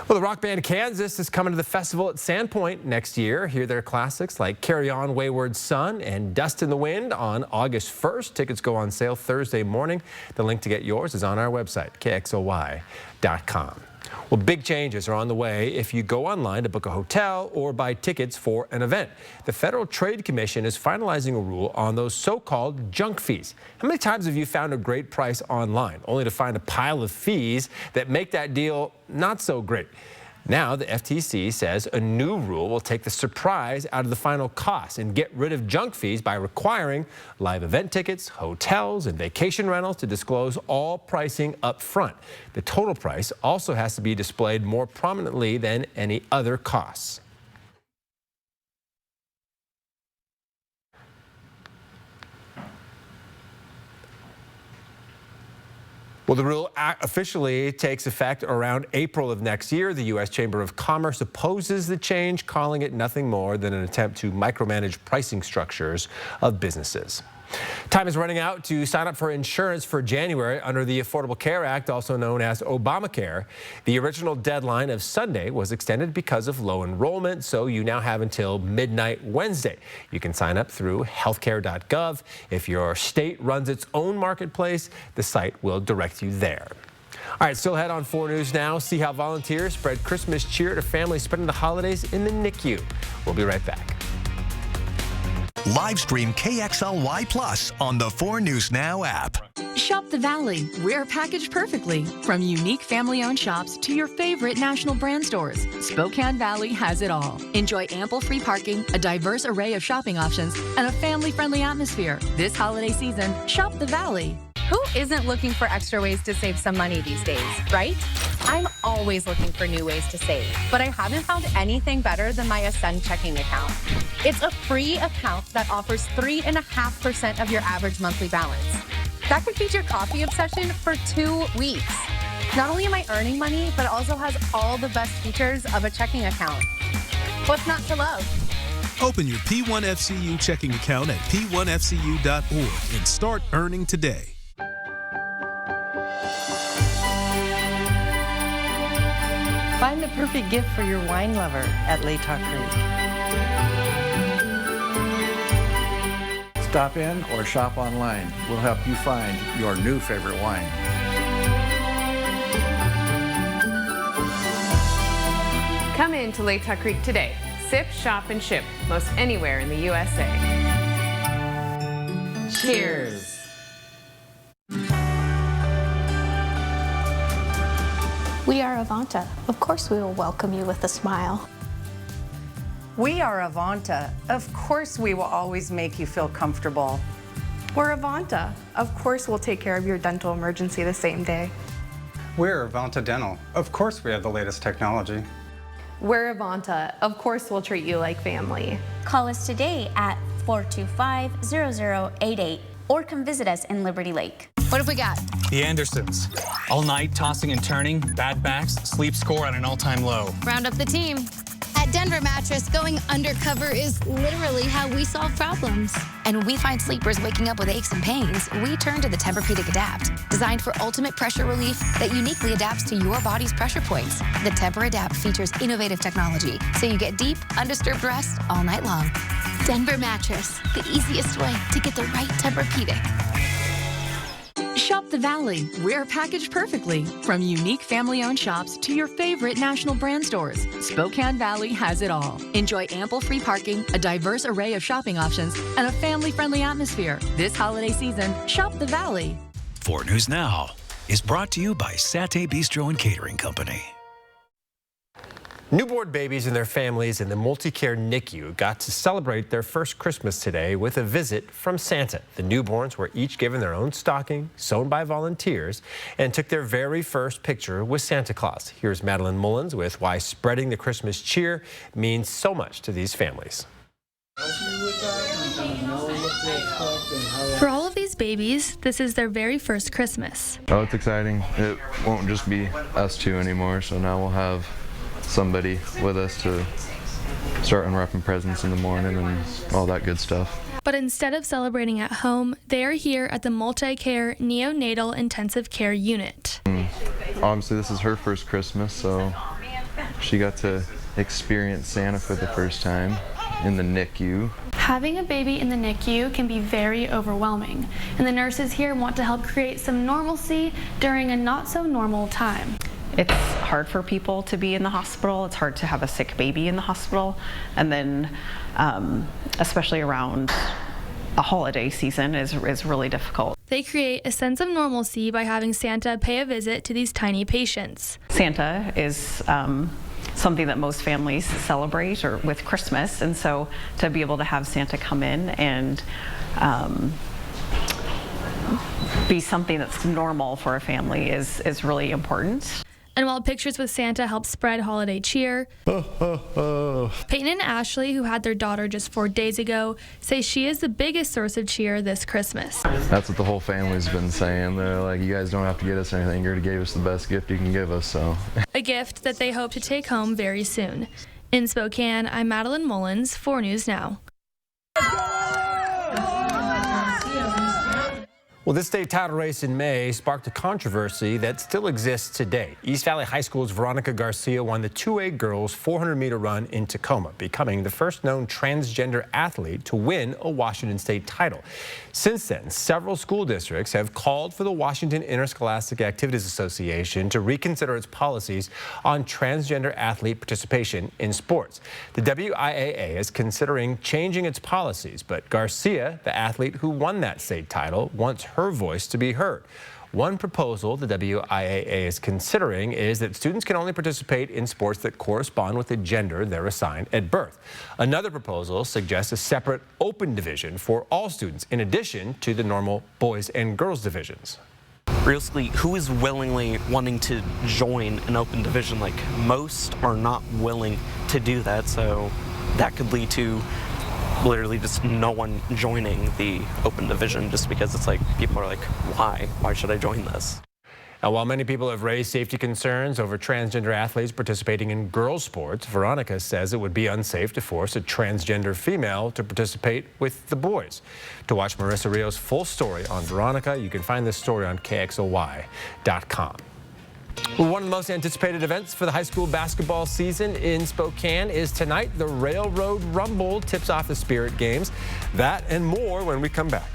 Well, the rock band Kansas is coming to the festival at Sandpoint next year. Hear their classics like Carry On Wayward Son and Dust in the Wind on August 1st. Tickets go on sale Thursday morning. The link to get yours is on our website, KXOY.com. Well, big changes are on the way if you go online to book a hotel or buy tickets for an event. The Federal Trade Commission is finalizing a rule on those so-called junk fees. How many times have you found a great price online, only to find a pile of fees that make that deal not so great? Now, the FTC says a new rule will take the surprise out of the final cost and get rid of junk fees by requiring live event tickets, hotels, and vacation rentals to disclose all pricing up front. The total price also has to be displayed more prominently than any other costs. Well, the rule officially takes effect around April of next year. The U.S. Chamber of Commerce opposes the change, calling it nothing more than an attempt to micromanage pricing structures of businesses. Time is running out to sign up for insurance for January under the Affordable Care Act, also known as Obamacare. The original deadline of Sunday was extended because of low enrollment, so you now have until midnight Wednesday. You can sign up through healthcare.gov. If your state runs its own marketplace, the site will direct you there. All right, still ahead on 4 News Now. See how volunteers spread Christmas cheer to families spending the holidays in the NICU. We'll be right back. Live stream KXLY Plus on the 4 News Now app. Shop the Valley. We're packaged perfectly. From unique family-owned shops to your favorite national brand stores, Spokane Valley has it all. Enjoy ample free parking, a diverse array of shopping options, and a family-friendly atmosphere. This holiday season, shop the Valley. Who isn't looking for extra ways to save some money these days, right? I'm always looking for new ways to save, but I haven't found anything better than my Ascend checking account. It's a free account that offers 3.5% of your average monthly balance. That can feed your coffee obsession for 2 weeks. Not only am I earning money, but it also has all the best features of a checking account. What's not to love? Open your P1FCU checking account at p1fcu.org and start earning today. Find the perfect gift for your wine lover at Latah Creek. Stop in or shop online. We'll help you find your new favorite wine. Come in to Latah Creek today. Sip, shop, and ship most anywhere in the USA. Cheers. We are Avanta. Of course we will welcome you with a smile. We are Avanta. Of course we will always make you feel comfortable. We're Avanta. Of course we'll take care of your dental emergency the same day. We're Avanta Dental. Of course we have the latest technology. We're Avanta. Of course we'll treat you like family. Call us today at 425-0088 or come visit us in Liberty Lake. What have we got? The Andersons. All night tossing and turning, bad backs, sleep score at an all-time low. Round up the team. At Denver Mattress, going undercover is literally how we solve problems. And when we find sleepers waking up with aches and pains, we turn to the Tempur-Pedic Adapt, designed for ultimate pressure relief that uniquely adapts to your body's pressure points. The Tempur-Adapt features innovative technology, so you get deep, undisturbed rest all night long. Denver Mattress, the easiest way to get the right Tempur-Pedic. Shop the Valley. We're packaged perfectly. From unique family-owned shops to your favorite national brand stores, Spokane Valley has it all. Enjoy ample free parking, a diverse array of shopping options, and a family-friendly atmosphere. This holiday season, shop the Valley. 4 News Now is brought to you by Satay Bistro and Catering Company. Newborn babies and their families in the multi-care NICU got to celebrate their first Christmas today with a visit from Santa. The newborns were each given their own stocking, sewn by volunteers, and took their very first picture with Santa Claus. Here's Madeline Mullins with why spreading the Christmas cheer means so much to these families. For all of these babies, this is their very first Christmas. Oh, it's exciting. It won't just be us two anymore, so now we'll have somebody with us to start unwrapping presents in the morning and all that good stuff. But instead of celebrating at home, they are here at the multi-care neonatal intensive care unit. Obviously, this is her first Christmas, so she got to experience Santa for the first time in the NICU. Having a baby in the NICU can be very overwhelming, and the nurses here want to help create some normalcy during a not so normal time. It's hard for people to be in the hospital. It's hard to have a sick baby in the hospital. And then especially around a holiday season is really difficult. They create a sense of normalcy by having Santa pay a visit to these tiny patients. Santa is something that most families celebrate or with Christmas. And so to be able to have Santa come in and be something that's normal for a family is really important. And while pictures with Santa help spread holiday cheer, Peyton and Ashley, who had their daughter just 4 days ago, say she is the biggest source of cheer this Christmas. That's what the whole family's been saying. They're like, you guys don't have to get us anything. You already gave us the best gift you can give us, so. A gift that they hope to take home very soon. In Spokane, I'm Madeline Mullins, 4 News Now. Well, this state title race in May sparked a controversy that still exists today. East Valley High School's Veronica Garcia won the 2A girls 400-meter run in Tacoma, becoming the first known transgender athlete to win a Washington state title. Since then, several school districts have called for the Washington Interscholastic Activities Association to reconsider its policies on transgender athlete participation in sports. The WIAA is considering changing its policies, but Garcia, the athlete who won that state title, wants her voice to be heard. One proposal the WIAA is considering is that students can only participate in sports that correspond with the gender they're assigned at birth. Another proposal suggests a separate open division for all students, in addition to the normal boys and girls divisions. Realistically, who is willingly wanting to join an open division? Like, most are not willing to do that, so that could lead to literally just no one joining the open division, just because it's like people are like, why should I join this? Now, while many people have raised safety concerns over transgender athletes participating in girls sports, Veronica says it would be unsafe to force a transgender female to participate with the boys. To watch Marissa Rios' full story on Veronica, you can find this story on KXLY.com. Well, one of the most anticipated events for the high school basketball season in Spokane is tonight. The Railroad Rumble tips off the Spirit Games. That and more when we come back.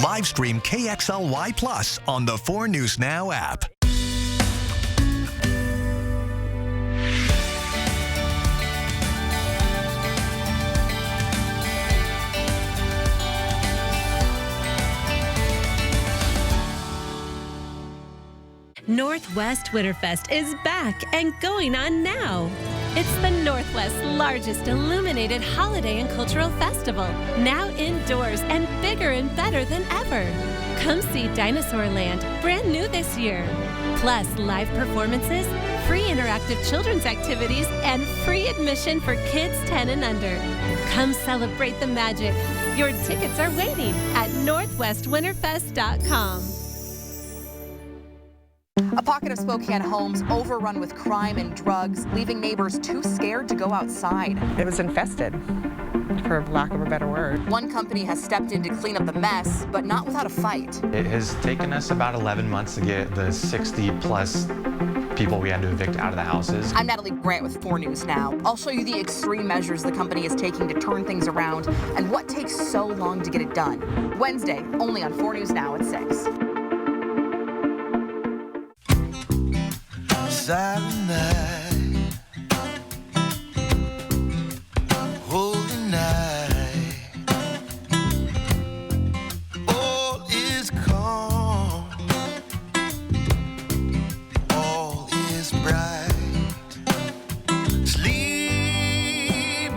Live stream KXLY Plus on the 4 News Now app. Northwest Winterfest is back and going on now. It's the Northwest's largest illuminated holiday and cultural festival, now indoors and bigger and better than ever. Come see Dinosaur Land, brand new this year. Plus live performances, free interactive children's activities, and free admission for kids 10 and under. Come celebrate the magic. Your tickets are waiting at northwestwinterfest.com. A pocket of Spokane homes overrun with crime and drugs, leaving neighbors too scared to go outside. It was infested, for lack of a better word. One company has stepped in to clean up the mess, but not without a fight. It has taken us about 11 months to get the 60-plus people we had to evict out of the houses. I'm Natalie Grant with 4 News Now. I'll show you the extreme measures the company is taking to turn things around and what takes so long to get it done. Wednesday, only on 4 News Now at 6. Silent night, holy night, all is calm, all is bright, sleep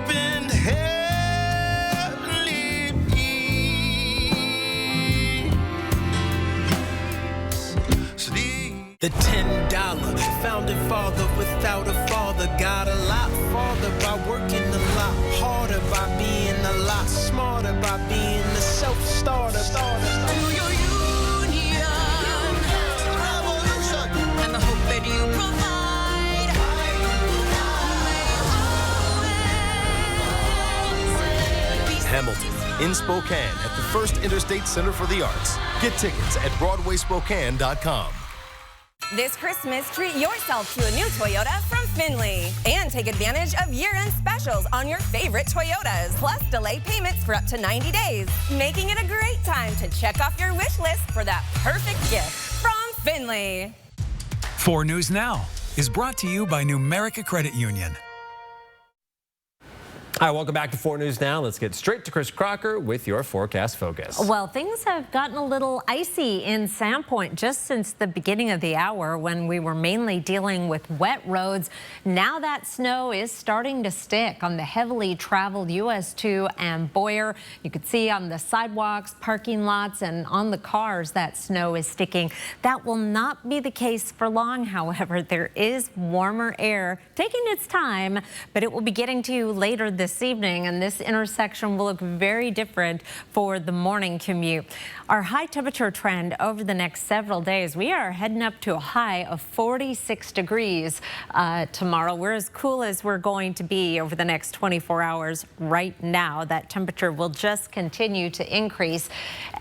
in heavenly peace. Sleep. The $10 founding father without a father got a lot farther by working a lot harder, by being a lot smarter, by being a self-starter. Through your union, revolution, and the hope that you provide. Hamilton in Spokane at the First Interstate Center for the Arts. Get tickets at BroadwaySpokane.com. This Christmas, treat yourself to a new Toyota from Findlay and take advantage of year-end specials on your favorite Toyotas, plus delay payments for up to 90 days, making it a great time to check off your wish list for that perfect gift from Findlay. 4 News Now is brought to you by Numerica Credit Union. Hi, welcome back to 4 News Now. Let's get straight to Chris Crocker with your forecast focus. Well, things have gotten a little icy in Sandpoint just since the beginning of the hour when we were mainly dealing with wet roads. Now that snow is starting to stick on the heavily traveled US 2 and Boyer. You could see on the sidewalks, parking lots, and on the cars that snow is sticking. That will not be the case for long, however. There is warmer air taking its time, but it will be getting to you later this evening, and this intersection will look very different for the morning commute. Our high temperature trend over the next several days, we are heading up to a high of 46 degrees tomorrow. We're as cool as we're going to be over the next 24 hours right now. That temperature will just continue to increase,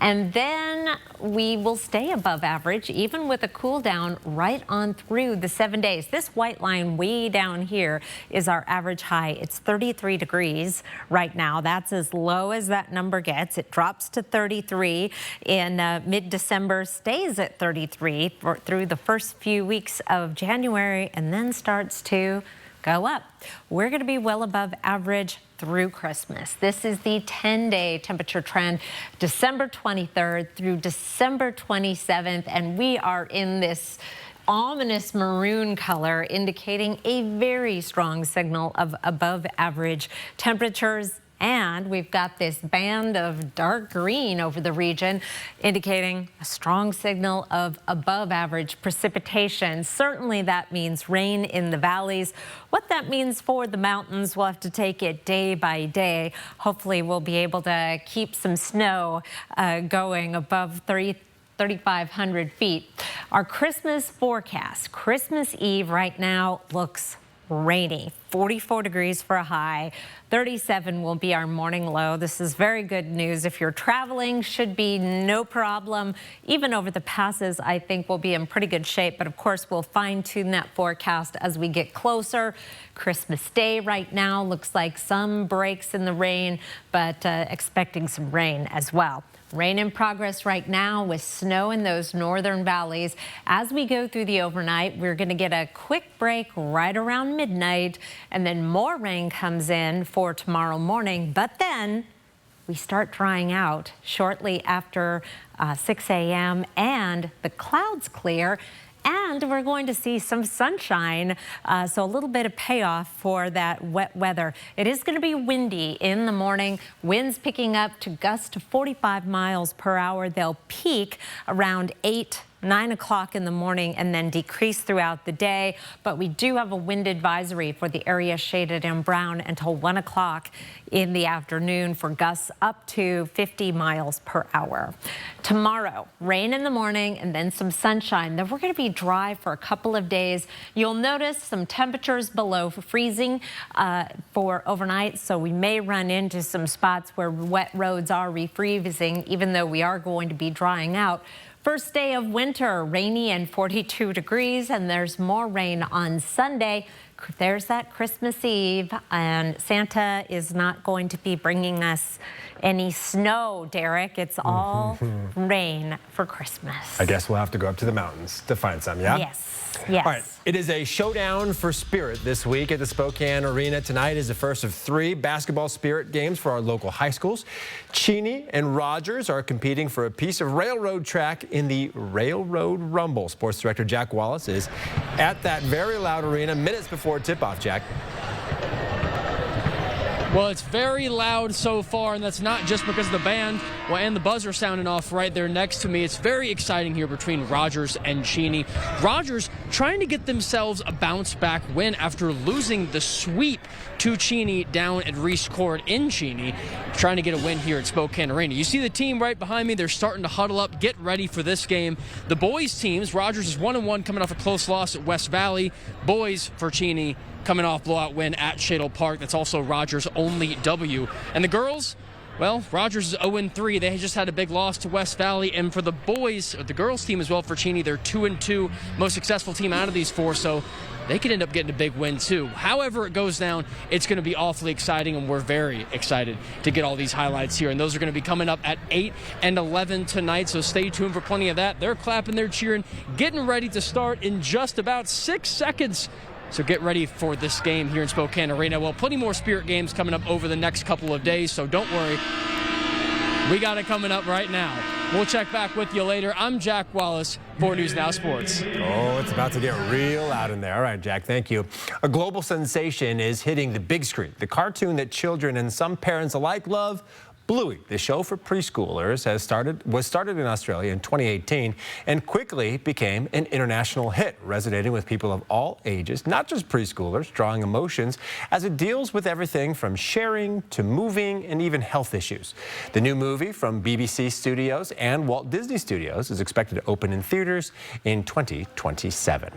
and then we will stay above average even with a cool down right on through the 7 days. This white line way down here is our average high. It's 33 degrees right now. That's as low as that number gets. It drops to 33 in mid-December, stays at 33 through the first few weeks of January, and then starts to go up. We're going to be well above average through Christmas. This is the 10-day temperature trend, December 23rd through December 27th, and we are in this ominous maroon color, indicating a very strong signal of above average temperatures. And we've got this band of dark green over the region, indicating a strong signal of above average precipitation. Certainly that means rain in the valleys. What that means for the mountains, we'll have to take it day by day. Hopefully we'll be able to keep some snow going above 3,500 feet. Our Christmas forecast, Christmas Eve right now looks rainy. 44 degrees for a high, 37 will be our morning low. This is very good news. If you're traveling, should be no problem. Even over the passes, I think we'll be in pretty good shape. But of course, we'll fine tune that forecast as we get closer. Christmas Day right now looks like some breaks in the rain, but expecting some rain as well. Rain in progress right now with snow in those northern valleys. As we go through the overnight, we're going to get a quick break right around midnight, and then more rain comes in for tomorrow morning. But then we start drying out shortly after 6 a.m. and the clouds clear. And we're going to see some sunshine, so a little bit of payoff for that wet weather. It is going to be windy in the morning. Winds picking up to gusts to 45 miles per hour. They'll peak around 9 o'clock in the morning and then decrease throughout the day. But we do have a wind advisory for the area shaded in brown until 1 o'clock in the afternoon for gusts up to 50 miles per hour. Tomorrow, rain in the morning and then some sunshine. Then we're going to be dry for a couple of days. You'll notice some temperatures below freezing for overnight, so we may run into some spots where wet roads are refreezing, even though we are going to be drying out. First day of winter, rainy and 42 degrees, and there's more rain on Sunday. There's that Christmas Eve, and Santa is not going to be bringing us any snow, Derek. It's all rain for Christmas. I guess we'll have to go up to the mountains to find some, yeah? Yes. Yes. All right, it is a showdown for spirit this week at the Spokane Arena. Tonight is the first of 3 basketball spirit games for our local high schools. Cheney and Rogers are competing for a piece of railroad track in the Railroad Rumble. Sports Director Jack Wallace is at that very loud arena minutes before tip-off, Jack. Well, it's very loud so far, and that's not just because of the band and the buzzer sounding off right there next to me. It's very exciting here between Rogers and Cheney. Rogers trying to get themselves a bounce-back win after losing the sweep to Cheney down at Reese Court in Cheney, trying to get a win here at Spokane Arena. You see the team right behind me. They're starting to huddle up, get ready for this game. The boys' teams, Rogers is 1-1 coming off a close loss at West Valley. Boys for Cheney coming off blowout win at Shadle Park. That's also Rogers' only W. And the girls, well, Rogers is 0-3. They just had a big loss to West Valley. And for the boys, the girls team as well for Cheney, they're 2-2, most successful team out of these 4. So they could end up getting a big win too. However it goes down, it's going to be awfully exciting, and we're very excited to get all these highlights here. And those are going to be coming up at 8 and 11 tonight, so stay tuned for plenty of that. They're clapping, they're cheering, getting ready to start in just about 6 seconds. So get ready for this game here in Spokane Arena. Well, plenty more Spirit games coming up over the next couple of days, so don't worry. We got it coming up right now. We'll check back with you later. I'm Jack Wallace, 4 News Now Sports. Oh, it's about to get real loud in there. All right, Jack, thank you. A global sensation is hitting the big screen. The cartoon that children and some parents alike love, Bluey, the show for preschoolers, was started in Australia in 2018 and quickly became an international hit, resonating with people of all ages, not just preschoolers, drawing emotions as it deals with everything from sharing to moving and even health issues. The new movie from BBC Studios and Walt Disney Studios is expected to open in theaters in 2027.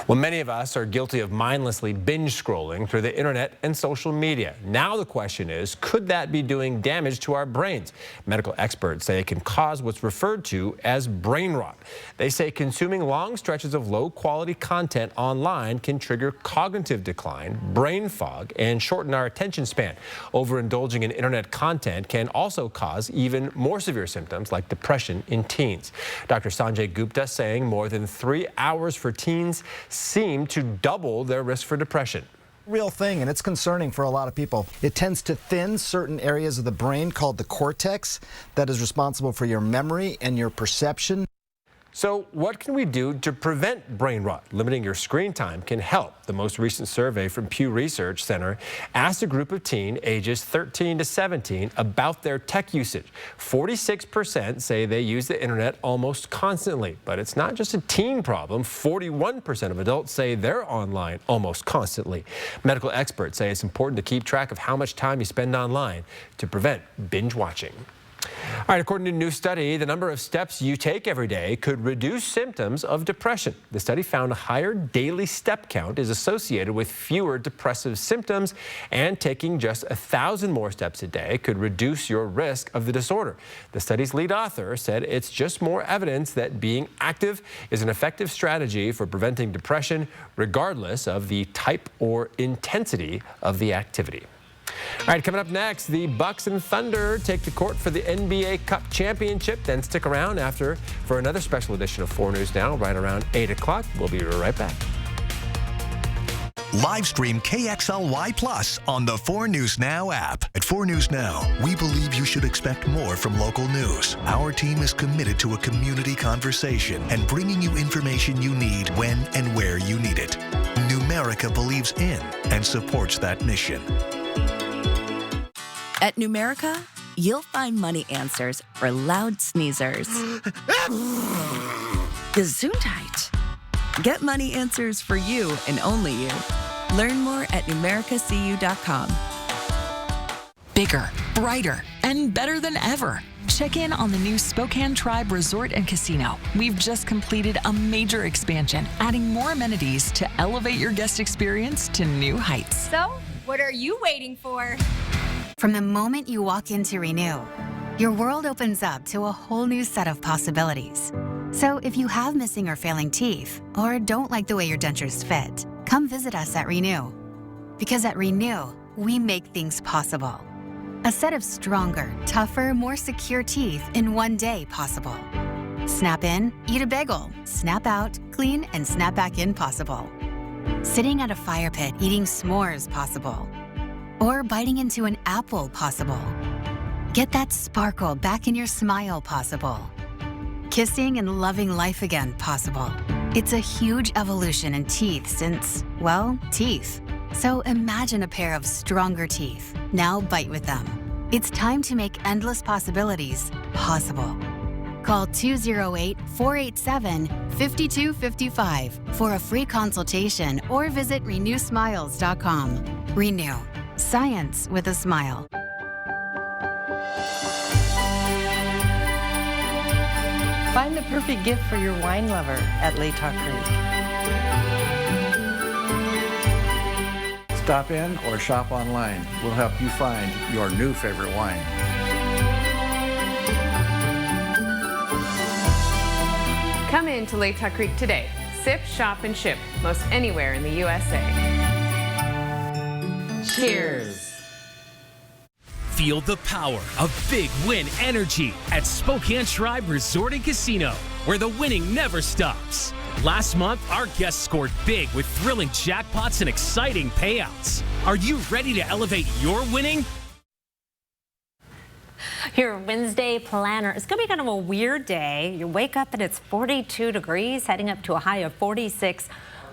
Well, many of us are guilty of mindlessly binge scrolling through the internet and social media. Now the question is, could that be doing damage to our brains? Medical experts say it can cause what's referred to as brain rot. They say consuming long stretches of low-quality content online can trigger cognitive decline, brain fog, and shorten our attention span. Overindulging in internet content can also cause even more severe symptoms like depression in teens. Dr. Sanjay Gupta saying more than 3 hours for teens seem to double their risk for depression. Real thing, and it's concerning for a lot of people. It tends to thin certain areas of the brain called the cortex that is responsible for your memory and your perception. So what can we do to prevent brain rot? Limiting your screen time can help. The most recent survey from Pew Research Center asked a group of teens ages 13 to 17 about their tech usage. 46% say they use the internet almost constantly, but it's not just a teen problem. 41% of adults say they're online almost constantly. Medical experts say it's important to keep track of how much time you spend online to prevent binge watching. All right, according to a new study, the number of steps you take every day could reduce symptoms of depression. The study found a higher daily step count is associated with fewer depressive symptoms, and taking just 1,000 more steps a day could reduce your risk of the disorder. The study's lead author said it's just more evidence that being active is an effective strategy for preventing depression, regardless of the type or intensity of the activity. All right, coming up next, the Bucks and Thunder take to court for the NBA Cup Championship. Then stick around after for another special edition of 4 News Now, right around 8 o'clock. We'll be right back. Live stream KXLY Plus on the 4 News Now app. At 4 News Now, we believe you should expect more from local news. Our team is committed to a community conversation and bringing you information you need when and where you need it. Numerica believes in and supports that mission. At Numerica, you'll find money answers for loud sneezers. Gesundheit. Get money answers for you and only you. Learn more at numericacu.com. Bigger, brighter, and better than ever. Check in on the new Spokane Tribe Resort and Casino. We've just completed a major expansion, adding more amenities to elevate your guest experience to new heights. So, what are you waiting for? From the moment you walk into Renew, your world opens up to a whole new set of possibilities. So if you have missing or failing teeth, or don't like the way your dentures fit, come visit us at Renew. Because at Renew, we make things possible. A set of stronger, tougher, more secure teeth in one day possible. Snap in, eat a bagel, snap out, clean, and snap back in possible. Sitting at a fire pit eating s'mores possible. Or biting into an apple possible. Get that sparkle back in your smile possible. Kissing and loving life again possible. It's a huge evolution in teeth since, well, teeth. So imagine a pair of stronger teeth. Now bite with them. It's time to make endless possibilities possible. Call 208-487-5255 for a free consultation or visit renewsmiles.com. Renew. Science with a smile. Find the perfect gift for your wine lover at Latah Creek. Stop in or shop online. We'll help you find your new favorite wine. Come in to Latah Creek today. Sip, shop, and ship most anywhere in the USA. Cheers. Feel the power of big win energy at Spokane Tribe Resort and Casino, where the winning never stops. Last month, our guests scored big with thrilling jackpots and exciting payouts. Are you ready to elevate your winning? Your Wednesday planner. It's going to be kind of a weird day. You wake up and it's 42 degrees, heading up to a high of 46.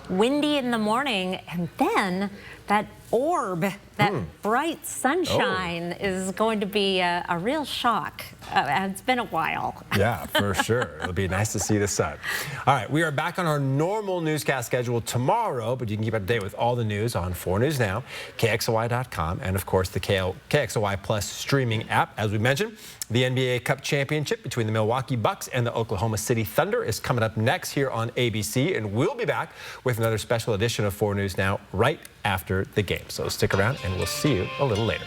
Windy in the morning, and then that orb, that bright sunshine is going to be a real shock. It's been a while. Yeah, for sure. It'll be nice to see the sun. All right, we are back on our normal newscast schedule tomorrow, but you can keep up to date with all the news on 4 News Now, KXLY.com, and of course the KXLY Plus streaming app. As we mentioned, the NBA Cup Championship between the Milwaukee Bucks and the Oklahoma City Thunder is coming up next here on ABC, and we'll be back with another special edition of 4 News Now right after the game. So stick around, and we'll see you a little later.